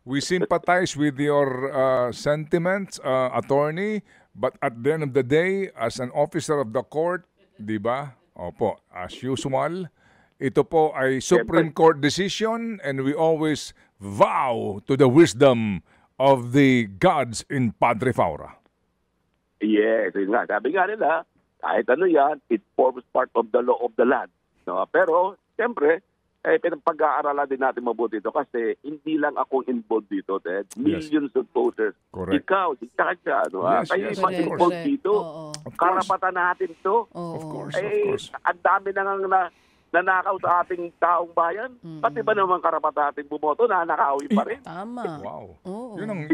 We sympathize with your sentiments, attorney, but at the end of the day, as an officer of the court, di ba? Opo, as usual, ito po ay Supreme Court decision and we always vow to the wisdom of the gods in Padre Faura. Yes, yun nga. Sabi nga nila, kahit ano yan, it forms part of the law of the land. No? Pero, siyempre, pinapag-aaralan din natin mabuti ito kasi hindi lang ako involved dito, Ted. Millions of voters. Correct. Ikaw, si Chacha, ano, kayo mag-involved dito. Karapatan natin ito. Of course, ang dami na nanakaw sa ating taong bayan. Pati ba naman karapatan natin bumoto, nanakawin pa rin. Tama. Wow. Oo. Yun ang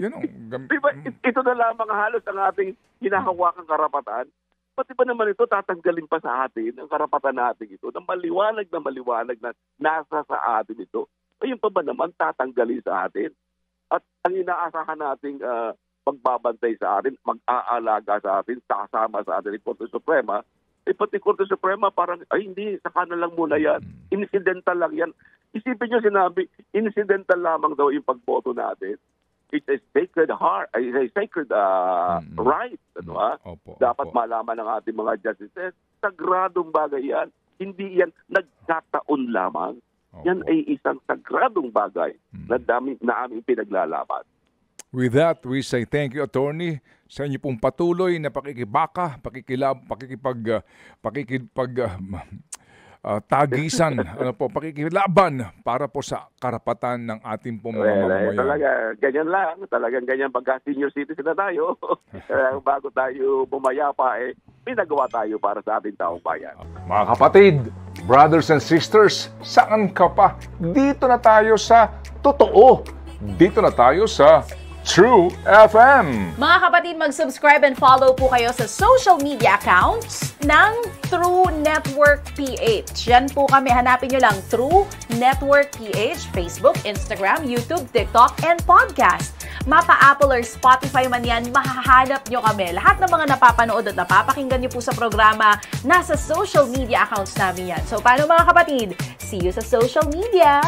Diba, ito na lamang halos ang ating hinahawakang karapatan. Pati ba naman ito tatanggalin pa sa atin ang karapatan natin ito na maliwanag na nasa sa atin ito. Ayun pa ba naman tatanggalin sa atin? At ang inaasahan nating pagbabantay sa atin, mag-aalaga sa atin, sasama sa atin ng Korte Suprema, pati Korte Suprema parang, ay hindi, saka na lang muna yan. Incidental lang yan. Isipin nyo sinabi, incidental lamang daw yung pagboto natin. It's a sacred heart, it's a sacred right. Ano, dapat malaman ng ating mga justices, sagradong bagay yan. Hindi yan nagkataon lamang. Yan ay isang sagradong bagay na aming pinaglalaban. With that, we say thank you, Attorney, sa inyo pong patuloy na pakikibaka, tagisan, pakikilaban para po sa karapatan ng ating pong mga mamamayan. Talagang ganyan pagka senior citizen na tayo. Bago tayo bumayapa, pinagawa tayo para sa ating taong bayan. Mga kapatid, brothers and sisters, saan ka pa? Dito na tayo sa totoo. Dito na tayo sa True FM. Mga kapatid, mag-subscribe and follow po kayo sa social media accounts ng True Network PH. Yan po kami. Hanapin nyo lang True Network PH, Facebook, Instagram, YouTube, TikTok, and podcast. Mapa Apple or Spotify man yan, mahahanap nyo kami. Lahat ng mga napapanood at napapakinggan nyo po sa programa, nasa social media accounts namin yan. So, paano mga kapatid? See you sa social media!